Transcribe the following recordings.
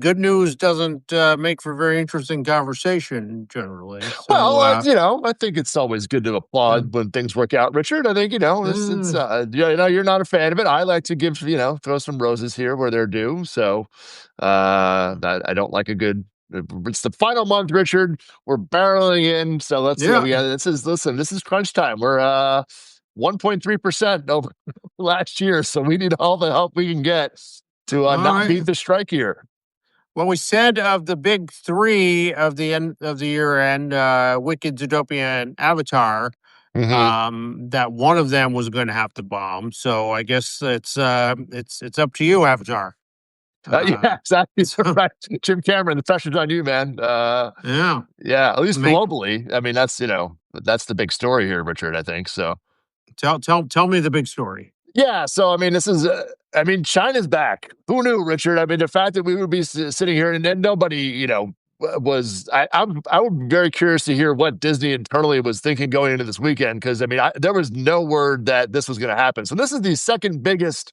good news doesn't make for very interesting conversation generally. So, Well, I think it's always good to yeah. applaud when things work out, Richard. I think, you're not a fan of it. I like to give, throw some roses here where they're due. So, I don't like a good, it's the final month, Richard. We're barreling in. So Yeah. this is crunch time. We're, 1.3% over last year. So we need all the help we can get to All not right. beat the strike here. Well, we said of the big three of the end of the year end, Wicked, Zootopia, and Avatar, Hmm. that one of them was going to have to bomb. So I guess it's up to you, Avatar. Yeah, exactly. So, Right. Jim Cameron, the pressure's on you, man. yeah, Yeah, at least make globally. I mean, that's the big story here, Richard, I think. So, tell me the big story. yeah, so I mean, China's back. Who knew, Richard? I mean, the fact that we would be sitting here and nobody, was I would be very curious to hear what Disney internally was thinking going into this weekend because I mean, there was no word that this was going to happen. So this is the second biggest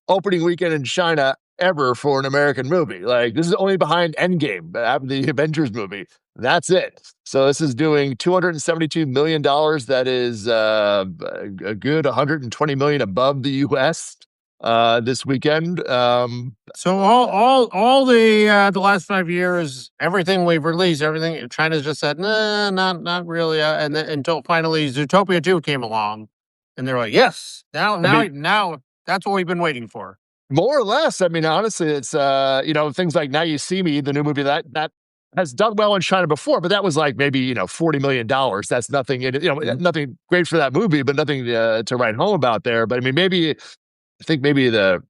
opening weekend in China ever for an American movie. Like this is only behind Endgame, the Avengers movie. That's it. So this is doing $272 million. That is a good 120 million above the US this weekend. So all the last 5 years, everything we've released, everything China's just said, nah, not really, and then until finally Zootopia 2 came along, and they're like, yes, now I now mean, now that's what we've been waiting for. more or less. I mean, honestly, it's things like Now You See Me, the new movie that has done well in China before, but that was like maybe $40 million. That's nothing, Mhm. nothing great for that movie, but nothing to write home about there. But I mean, maybe I think maybe the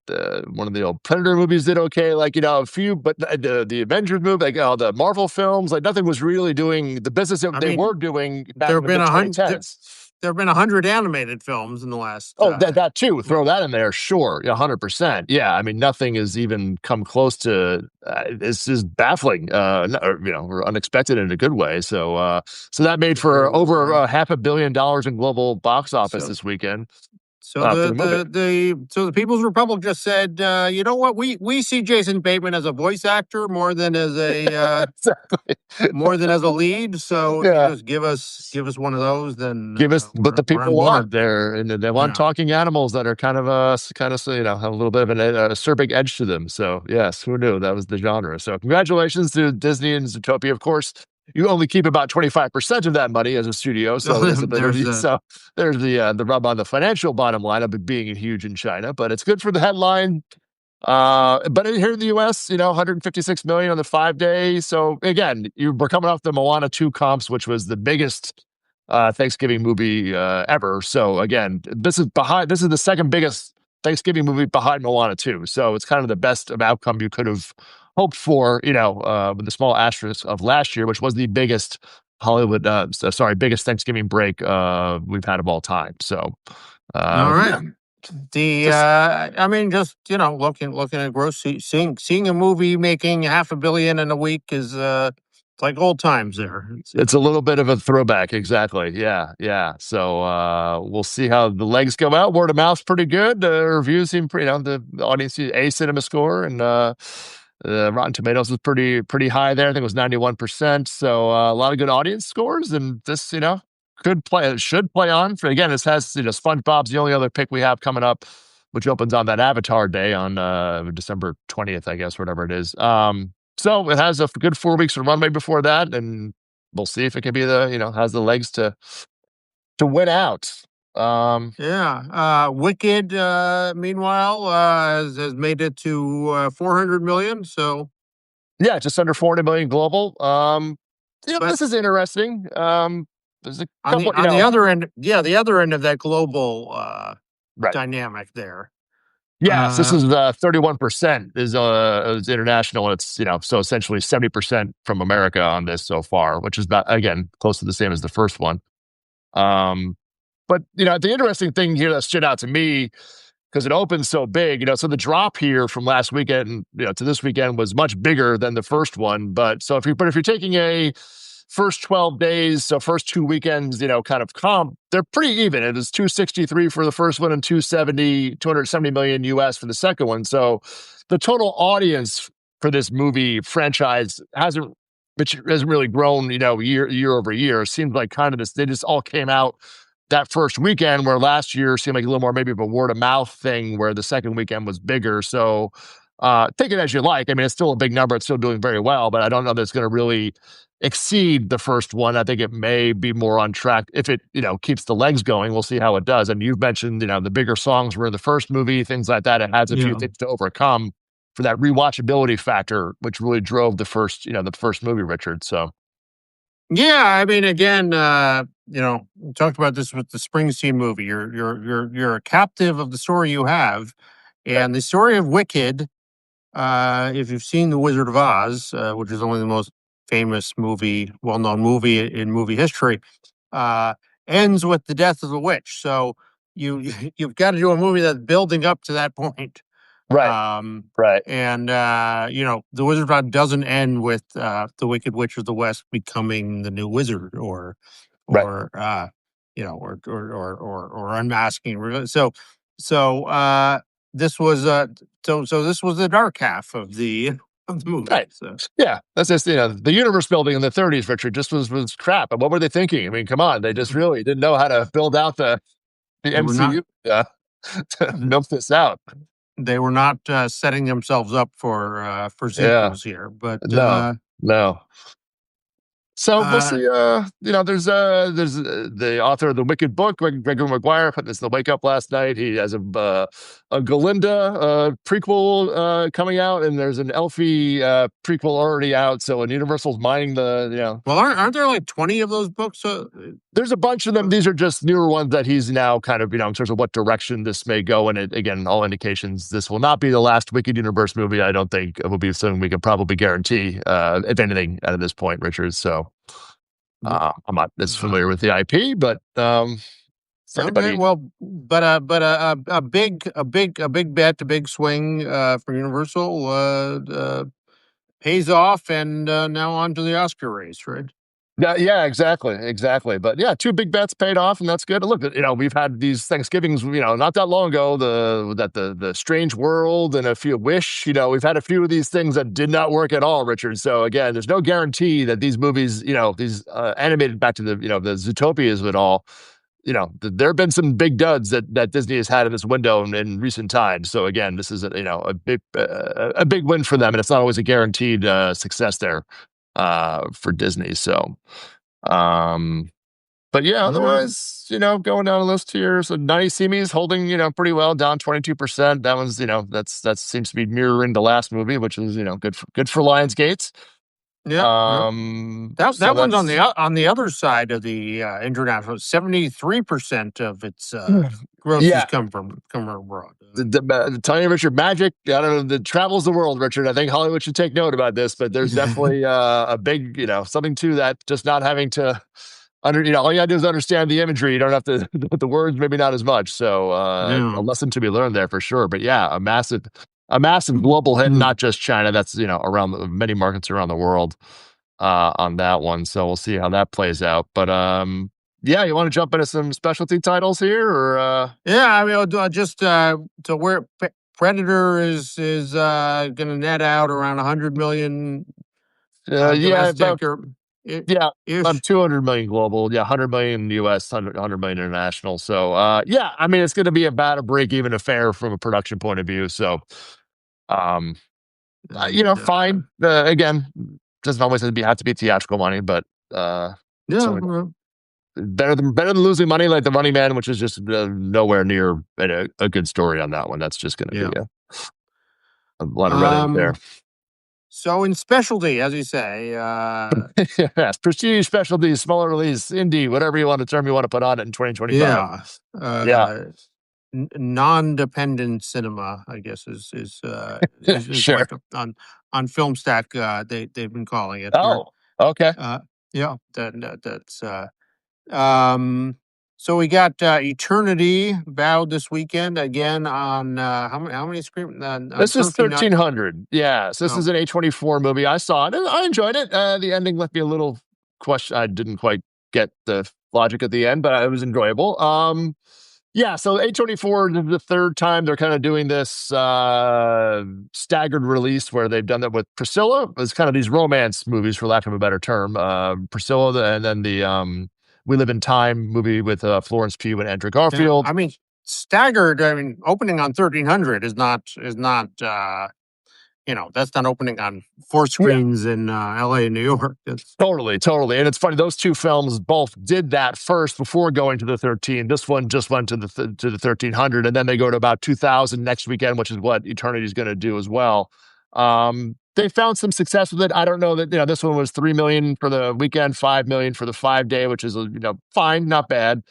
one of the old Predator movies did okay, like a few, but the Avengers movie, like the Marvel films, like nothing was really doing the business that I they mean, were doing back there in have the been mid a hundred. There, 2010s. there have been 100 animated films in the last. Oh, that too. Throw that in there, sure, 100%. Yeah, I mean, nothing has even come close to. This is baffling, or unexpected in a good way. So that made for over $500 million in global box office So this weekend So for the the movie. the People's Republic just said, you know what, we see Jason Bateman as a voice actor Exactly. more than as a lead. So if you Yeah. just give us one of those, then Give us what the we're people on board. want. They want Yeah. talking animals that are have a little bit of an acerbic edge to them. So yes, who knew that was the genre? So congratulations to Disney and Zootopia. Of course, you only keep about 25% of that money as a studio, so there's a bit of There's a there's the rub on the financial bottom line of it being huge in China, but it's good for the headline. But here in the US, 156 million on the 5 day. So again, we're coming off the Moana 2 comps, which was the biggest Thanksgiving movie ever. So again, this is the second biggest Thanksgiving movie behind Moana 2. So it's kind of the best of outcome you could have hoped for, with the small asterisk of last year, which was the biggest biggest Thanksgiving break we've had of all time. So all right. yeah, The just I mean, just looking at gross, seeing a movie making 500 million in a week is it's like old times there. it's a little bit of a throwback, exactly. Yeah, yeah. So we'll see how the legs go out. Word of mouth's pretty good. The reviews seem pretty. The audience A cinema score and Rotten Tomatoes was pretty high there. I think it was 91%. So a lot of good audience scores, and this should play on. For again, this has SpongeBob's the only other pick we have coming up, which opens on that Avatar day on December 20th, I guess, whatever it is. So it has a good 4 weeks of runway before that, and we'll see if it can be has the legs to win out. Yeah. Wicked, meanwhile, has made it to 400 million. So, Yeah, just under 400 million global. but This is interesting. There's a on the couple, on the other end, yeah, the other end of that global right. dynamic there. Yes, this Uh, is 31% is international. It's so essentially 70% from America on this so far, which is about again close to the same as the first one. Um, but the interesting thing here that stood out to me because it opened so big, so the drop here from last weekend, to this weekend was much bigger than the first one. But if you're taking a first 12 days, so first 2 weekends, kind of comp, they're pretty even. It was 263 for the first one and 270 million US for the second one. So the total audience for this movie franchise hasn't really grown, year over year. It seems like kind of this, they just all came out that first weekend, where last year seemed like a little more maybe of a word of mouth thing, where the second weekend was bigger. So take it as you like. I mean, it's still a big number. It's still doing very well, but I don't know that it's going to really exceed the first one. I think it may be more on track if it, keeps the legs going. We'll see how it does. And you've mentioned, the bigger songs were in the first movie, things like that. It has a few Yeah. things to overcome for that rewatchability factor, which really drove the first movie, Richard. So Yeah, I mean, again, we talked about this with the Springsteen movie. You're a captive of the story you have, right, and the story of Wicked. If you've seen The Wizard of Oz, which is only the most famous movie, well-known movie in movie history, uh, ends with the death of the witch. So you've got to do a movie that's building up to that point. right, Um, right, and The Wizard of Oz doesn't end with the Wicked Witch of the West becoming the new wizard, right. or or unmasking. So this was so this was the dark half of the of the movie. Right. So Yeah, that's just the universe building in the 30s, Richard, just was crap. And what were they thinking? I mean, come on, they just really didn't know how to build out the they were not MCU to milk this out. they were not setting themselves up for Yeah, sequels here, but no, no. So we'll uh, see. There's the author of the Wicked book, Gregory Maguire, put this in the Wake Up last night. He has a Galinda prequel coming out, and there's an Elfie prequel already out. So, and Universal's mining well, aren't there like 20 of those books? there's a bunch of them. These are just newer ones that he's now kind of, in terms of what direction this may go. And again, all indications, this will not be the last Wicked Universe movie. I don't think it will be something we can probably guarantee, if anything, at this point, Richard. So I'm not as familiar with the IP, but for Okay, anybody, well, but a big bet, a big swing for Universal pays off, and now on to the Oscar race, right? yeah, exactly, exactly. But yeah, two big bets paid off, and that's good. Look, we've had these Thanksgivings, not that long ago. The Strange World and a few Wish. We've had a few of these things that did not work at all, Richard. So again, there's no guarantee that these movies, these animated back to the Zootopias would all. There have been some big duds that Disney has had in this window in recent times. So again, this is a big win for them, and it's not always a guaranteed success there for Disney. So, um, but yeah, All right. otherwise, going down the list here. So 90 Seamies holding, pretty well, down 22%. That one's, that seems to be mirroring the last movie, which is, good for Lionsgate. Yeah, yeah. So That one's that's on the other side of the international. 73% of its grosses yeah. come from abroad. Tony Richard magic. I don't know. The travels the world, Richard. I think Hollywood should take note about this. But there's definitely a big, something to that. Just not having to all you gotta do is understand the imagery. You don't have to the words, maybe not as much. So a Yeah. lesson to be learned there for sure. But yeah, a massive global hit, not just China. That's around many markets around the world on that one. So we'll see how that plays out. But yeah, you want to jump into some specialty titles here, or Yeah, I mean, just to where Predator is going to net out around 100 million yeah, domestic or yeah, about ish. 200 million global. Yeah, 100 million US, 100 million international. So, yeah, I mean, it's going to be about a break even affair from a production point of view. So, um, And fine. Again, doesn't always have to be theatrical money, but yeah, so better than losing money like The Running Man, which is just nowhere near a good story on that one. That's just going to yeah. be a lot of red ink there. Um. So in specialty, as you say, Yes, prestige, specialty, smaller release, indie, whatever you want to term you want to put on it in 2025. yeah, Yeah, non-dependent cinema, I guess is sure. what on FilmStack they've been calling it. Where Oh, okay. yeah, that's um. So we got Eternity Vowed this weekend again on how many screen on This is 13. 1300. Yeah, so this Oh, is an A24 movie. I saw it. And I enjoyed it. The ending left me a little question. I didn't quite get the logic at the end, but it was enjoyable. Yeah, so A24, the third time they're kind of doing this staggered release where they've done that with Priscilla. It's kind of these romance movies, for lack of a better term. Priscilla, and then the We Live in Time movie with Florence Pugh and Andrew Yeah, Garfield. I mean, staggered. I mean, opening on 1300 is not that's not opening on four Yeah, screens in L.A. and New York. It's, totally. And it's funny, those two films both did that first before going to the 13. This one just went to the 1300, and then they go to about 2000 next weekend, which is what Eternity is going to do as well. They found some success with it. I don't know that, this one was 3 million for the weekend, 5 million for the 5 day, which is, fine, not bad.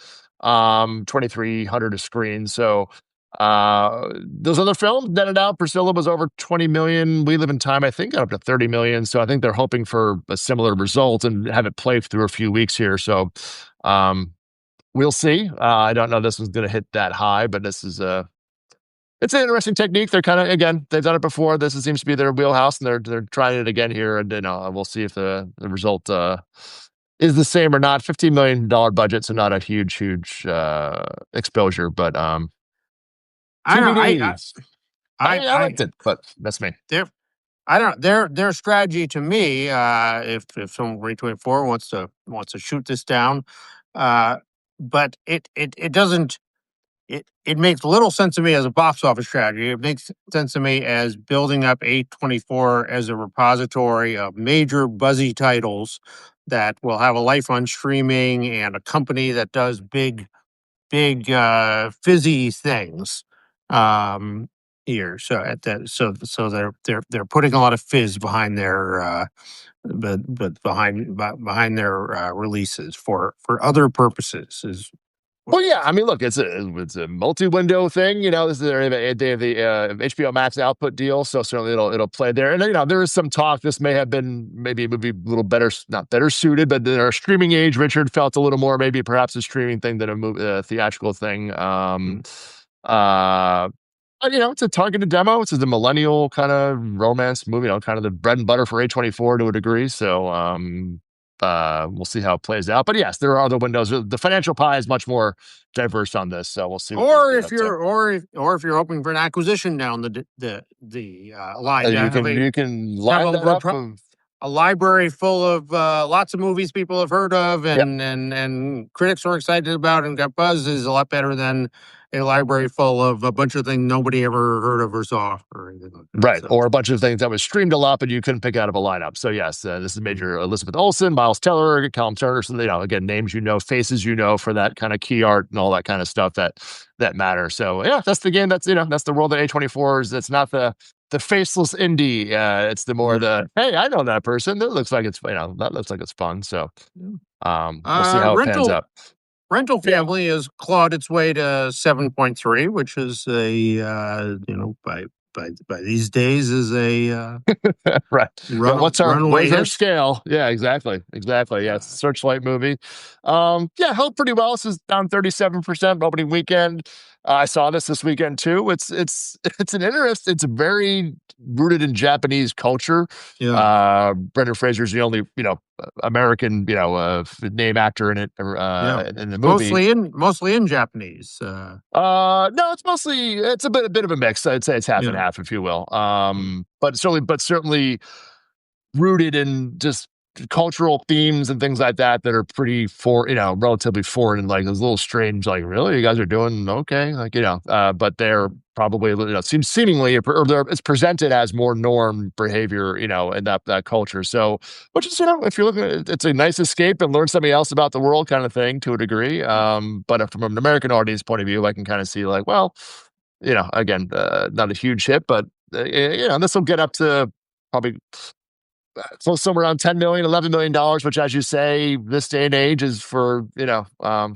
2,300 a screen. So those other films netted out. Priscilla was over 20 million. We Live in Time, I think, got up to 30 million. So I think they're hoping for a similar result and have it play through a few weeks here. So we'll see. I don't know this one's going to hit that high, but this is it's an interesting technique. They're kind of, again, they've done it before. This seems to be their wheelhouse, and they're trying it again here. And we'll see if the result is the same or not. $15 million budget, so not a huge exposure, but I don't. TBD. I I liked it, but that's me. their I don't their strategy to me. If someone from 24 wants to shoot this down, but it doesn't. It makes little sense to me as a box office strategy. It makes sense to me as building up A24 as a repository of major buzzy titles that will have a life on streaming and a company that does big fizzy things here. So at that so they're putting a lot of fizz behind their behind their releases for other purposes is Well, yeah, I mean, look, it's a multi-window thing. This is they have the HBO Max output deal, so certainly it'll play there. And there is some talk this may have been maybe a movie a little better, not better suited, but in our streaming age, Richard felt a little more maybe perhaps a streaming thing than a theatrical thing. Uh, but, it's a targeted demo. It's a millennial kind of romance movie, kind of the bread and butter for A24 to a degree. So we'll see how it plays out. But yes, there are other windows. The financial pie is much more diverse on this, so we'll see. or if you're or if you're hoping for an acquisition down the line, you can line that up. A library full of lots of movies people have heard of Yep. and critics are excited about and got buzz is a lot better than a library full of a bunch of things nobody ever heard of or saw or anything like that. Right. So. Or a bunch of things that was streamed a lot, but you couldn't pick out of a lineup. So yes, this is major Elizabeth Olsen, Miles Teller, Callum Turner. So, again, names, faces, for that kind of key art and all that kind of stuff that matter. So yeah, that's the game. That's the world of A24 is. It's not the faceless indie. It's the more the, hey, I know that person. That looks like it's, that looks like it's fun. So we'll see how it pans out. Rental Family has clawed its way to 7.3, which is a by these days is a right. What's our scale? Yeah, exactly. Yeah, it's a Searchlight movie. Held pretty well. This is down 37% opening weekend. I saw this weekend too. It's an interest. It's very rooted in Japanese culture. Yeah. Brendan Fraser's the only American name actor in it in the movie. Mostly in Japanese. No, it's a bit of a mix. I'd say it's half and half, if you will. But certainly rooted in just cultural themes and things like that are pretty relatively foreign and like it's a little strange. Like, really, you guys are doing okay? But they're probably seemingly it's presented as more norm behavior, in that culture. So, which is if you're looking at it, it's a nice escape and learn something else about the world kind of thing to a degree. But from an American audience point of view, I can kind of see like, well, again, not a huge hit, but this will get up to probably. So somewhere around $10 million, $11 million, which, as you say, this day and age is for, I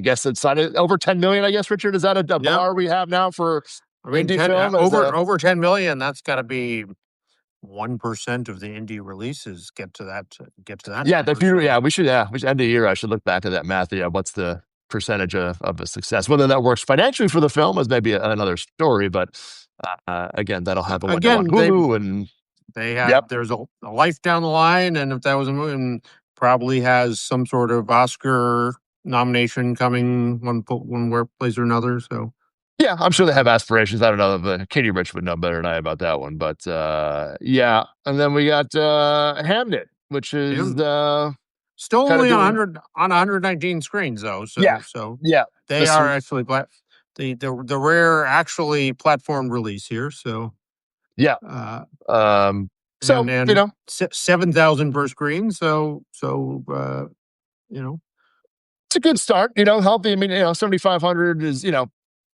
guess it's over 10 million, I guess, Richard. Is that a bar we have now for indie film? Over 10 million, that's got to be 1% of the indie releases get to that. Yeah, we should end the year. I should look back at that math. Yeah, what's the percentage of a success? Whether that works financially for the film is maybe another story, but again, that'll have a window on Hulu and... They have there's a life down the line, and if that was a movie, probably has some sort of Oscar nomination coming one place or another. So Yeah, I'm sure they have aspirations. I don't know. But Katie Rich would know better than I about that one. But yeah, and then we got Hamnet, which is still kind of only on doing 119 screens though. yeah, So yeah. they This are actually the rare actually platform release here. So yeah. uh, So and 7,000 per screen. So you know it's a good start. Healthy. I mean, 7,500 is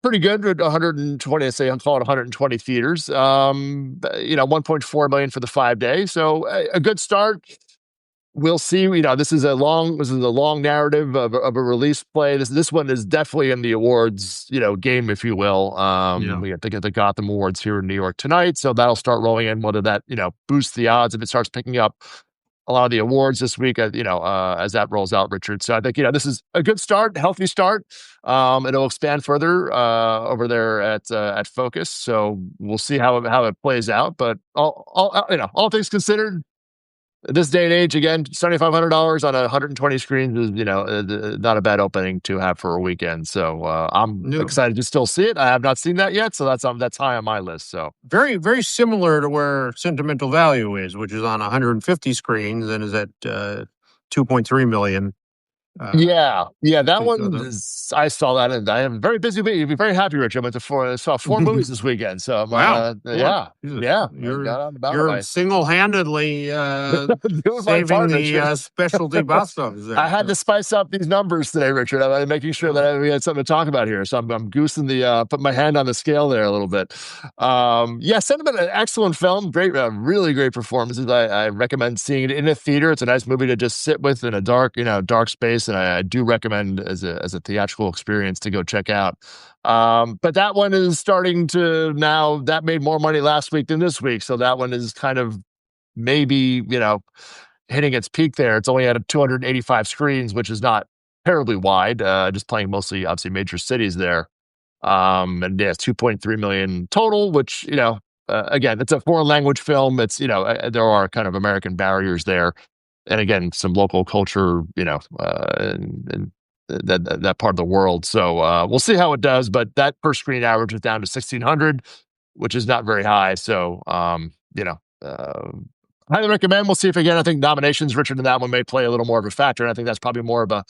pretty good. At 120, I say, I'll call it 120 theaters. 1.4 million for the 5 day. So a good start. We'll see. This is a long narrative of a release play. This one is definitely in the awards, game, if you will. We have to get the Gotham Awards here in New York tonight, so that'll start rolling in. Whether that boosts the odds if it starts picking up a lot of the awards this week, as that rolls out, Richard. So I think this is a good start, healthy start. It'll expand further over there at Focus. So we'll see how it plays out. But all things considered, this day and age, again, $7,500 on 120 screens is, not a bad opening to have for a weekend. So I'm excited to still see it. I have not seen that yet, so that's high on my list. So very, very similar to where Sentimental Value is, which is on 150 screens and is at 2.3 million. That one is, I saw that, and I am very busy. You'd be very happy, Rich. I saw 4 movies this weekend. So wow, you're single-handedly saving the specialty box office there. I had to spice up these numbers today, Richard. I'm making sure that we had something to talk about here. So I'm goosing putting my hand on the scale there a little bit. Sentiment, an excellent film, great, really great performances. I recommend seeing it in a theater. It's a nice movie to just sit with in a dark space. And I do recommend as a theatrical experience to go check out. But that one is starting to now, that made more money last week than this week. So that one is kind of maybe, hitting its peak there. It's only at 285 screens, which is not terribly wide, just playing mostly, obviously, major cities there. And yeah, 2.3 million total, which, again, it's a foreign language film. It's, there are kind of American barriers there. And again, some local culture, in that part of the world. So we'll see how it does. But that per screen average is down to 1,600, which is not very high. So, highly recommend. We'll see if, again, I think nominations, Richard, in that one may play a little more of a factor. And I think that's probably more of a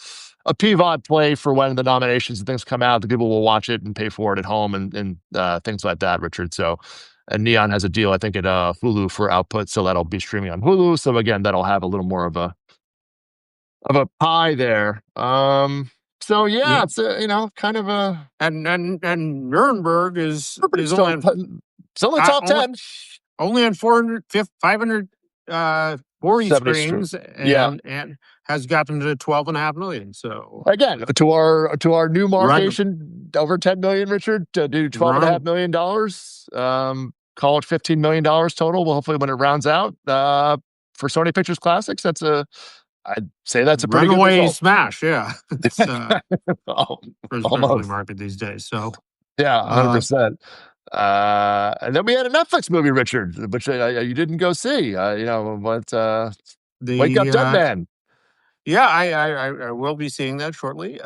PVOD play for when the nominations and things come out. The people will watch it and pay for it at home and things like that, Richard. So, and Neon has a deal, I think, at Hulu for output, so that'll be streaming on Hulu. So again, that'll have a little more of a pie there. It's kind of a and Nuremberg is only top 10, only on 500 40 screens, and has gotten to 12.5 million. So again, to our new markation, over 10 million, Richard, to do $12.5 million. Call it $15 million total. Well, hopefully when it rounds out for Sony Pictures Classics, I'd say that's a pretty runaway good result. Smash. Yeah, it's especially market these days. So 100%. And then we had a Netflix movie, Richard, which you didn't go see. Wake Up Dead Man. Yeah, I will be seeing that shortly.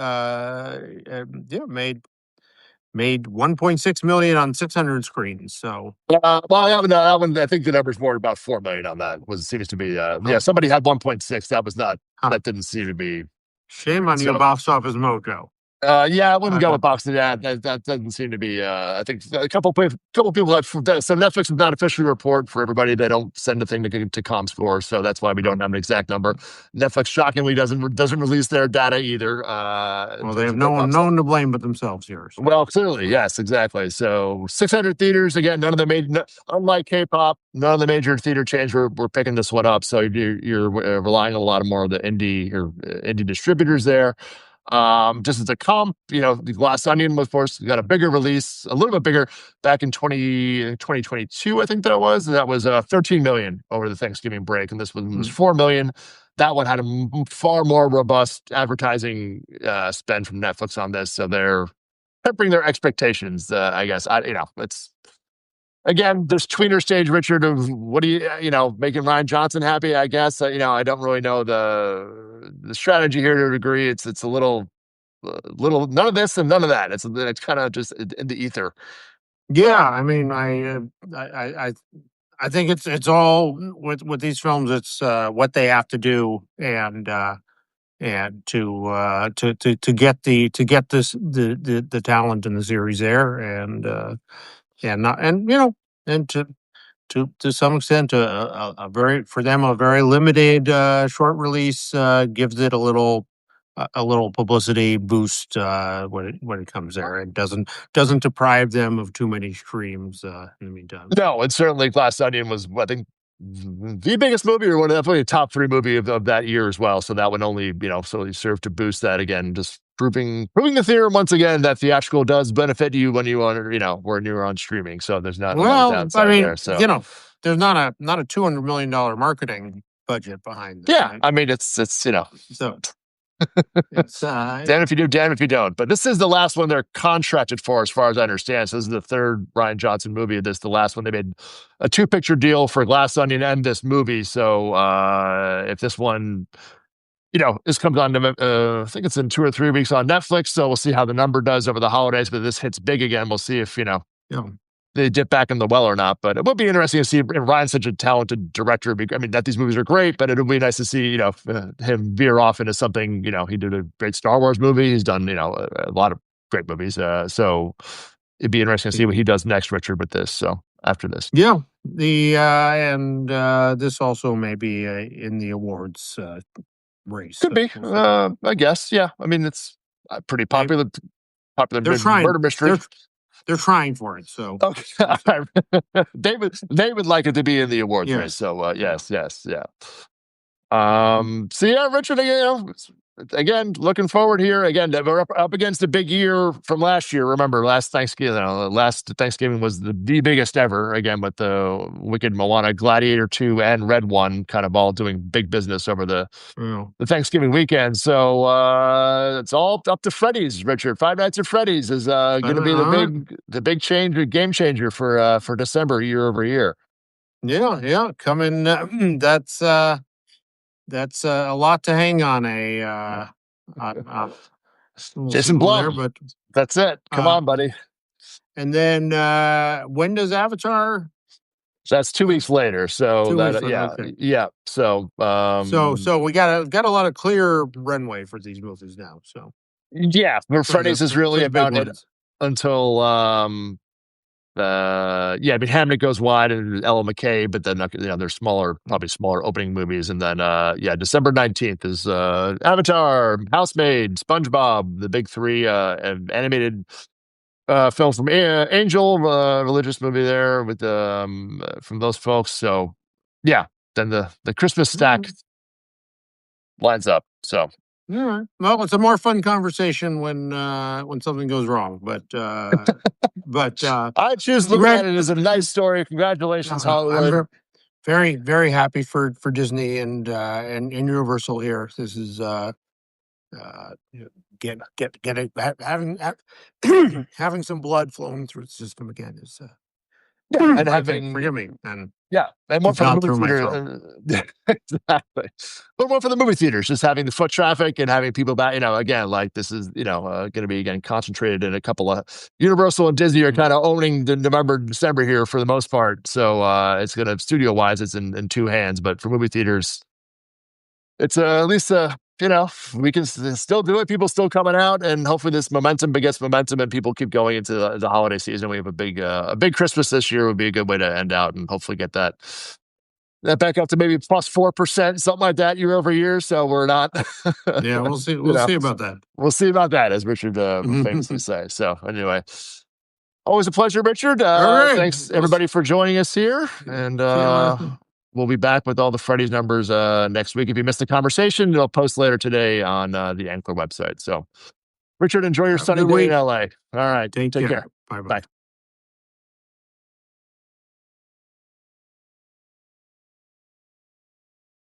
Made 1.6 million on 600 screens. So that one, I think the number's more about 4 million on that. Seems to be somebody had 1.6. That was not that didn't seem to be. Shame on you, box office mojo. I wouldn't go with box. That doesn't seem to be. I think a couple people have. So Netflix does not officially report for everybody. They don't send a thing to ComScore, so that's why we don't have an exact number. Netflix shockingly doesn't release their data either. Well, they have no one to blame but themselves here. So. Well, clearly, yes, exactly. So 600 theaters again. None of the major, unlike K-pop, none of the major theater chains were picking this one up. So you're relying on a lot of more of the indie distributors there. Just as a comp, the Glass Onion, of course, got a bigger release, a little bit bigger back in 2022, I think that was. That was 13 million over the Thanksgiving break, and this one was 4 million. That one had a far more robust advertising spend from Netflix on this, so they're tempering their expectations. I guess it's. Again, this tweener stage, Richard, of what do making Rian Johnson happy, I guess. I don't really know the strategy here to a degree. It's a little little none of this and none of that. It's kind of just in the ether. Yeah, I mean, I think it's all with these films. It's what they have to do, and to get the talent in the series there, and not and and to some extent a very for them a very limited short release gives it a little publicity boost when it comes there, and doesn't deprive them of too many streams in the meantime. No, and certainly Glass Onion was, I think, the biggest movie, or one of definitely a top 3 movie of that year as well. So that would only, certainly serve to boost that again, just proving the theorem once again that theatrical does benefit you when you are, when you're on streaming. So there's not a lot of Well, I downside mean, there. So there's not a $200 million marketing budget behind this. yeah, Right? I mean, it's So it's damn if you do, damn if you don't. But this is the last one they're contracted for, as far as I understand. So this is the third Rian Johnson movie. This the last one they made a 2-picture deal for Glass Onion and this movie. So if this one, this comes on, I think it's in 2 or 3 weeks on Netflix. So we'll see how the number does over the holidays. But this hits big again. We'll see if yeah. they dip back in the well or not. But it would be interesting to see if Ryan's such a talented director. I mean, that these movies are great, but it'll be nice to see, him veer off into something. He did a great Star Wars movie. He's done, a lot of great movies. So it'd be interesting to see what he does next, Richard, with this. So after this. Yeah. And this also may be in the awards race. Could be, I guess. Yeah. I mean, it's pretty popular They're trying. murder mystery. They're trying for it. So okay. they would like it to be in the awards Yes. race. So yes, yeah. So yeah, Richard, again, looking forward here. Again, we're up against a big year from last year. Remember, last Thanksgiving was the biggest ever. Again, with the Wicked, Moana, Gladiator 2, and Red One, kind of all doing big business over the Thanksgiving weekend. So it's all up to Freddy's. Richard, Five Nights at Freddy's is going to be the big game changer for December year over year. Yeah, coming. That's a lot to hang on. Jason Blum, but that's it. Come on, buddy. And then when does Avatar? That's 2 weeks later. So 2 weeks later, yeah, okay. yeah. So so we got a lot of clear runway for these movies now. So yeah, Freddy's is really about it until I mean, Hamnet goes wide and Ella McKay, but then there's probably smaller opening movies, and then December 19th is Avatar, Housemaid, SpongeBob, the big 3 animated film from Angel, religious movie there with from those folks. So yeah, then the Christmas stack lines up. So. All right. Well, it's a more fun conversation when something goes wrong, but I choose looking at it as a nice story. Congratulations, Hollywood. I'm very, very happy for Disney and Universal here. This is having some blood flowing through the system again is and having forgive me and more for the movie theater. Exactly. But more for the movie theaters, just having the foot traffic and having people back. Again, like this is going to be concentrated in a couple of Universal and Disney are kind of owning the November, December here for the most part. So it's going to studio wise, it's in 2 hands, but for movie theaters, it's at least we can still do it. People still coming out, and hopefully this momentum begets momentum, and people keep going into the holiday season. We have a big Christmas this year. Would be a good way to end out, and hopefully get that back up to maybe plus 4%, something like that, year over year. So we're not. Yeah, we'll see. We'll see about that. We'll see about that, as Richard famously say. So anyway, always a pleasure, Richard. Thanks everybody for joining us here, and. We'll be back with all the Freddy's numbers next week. If you missed the conversation, it'll post later today on the Ankler website. So, Richard, enjoy your sunny day in LA. All right. Take care. Bye-bye. Bye.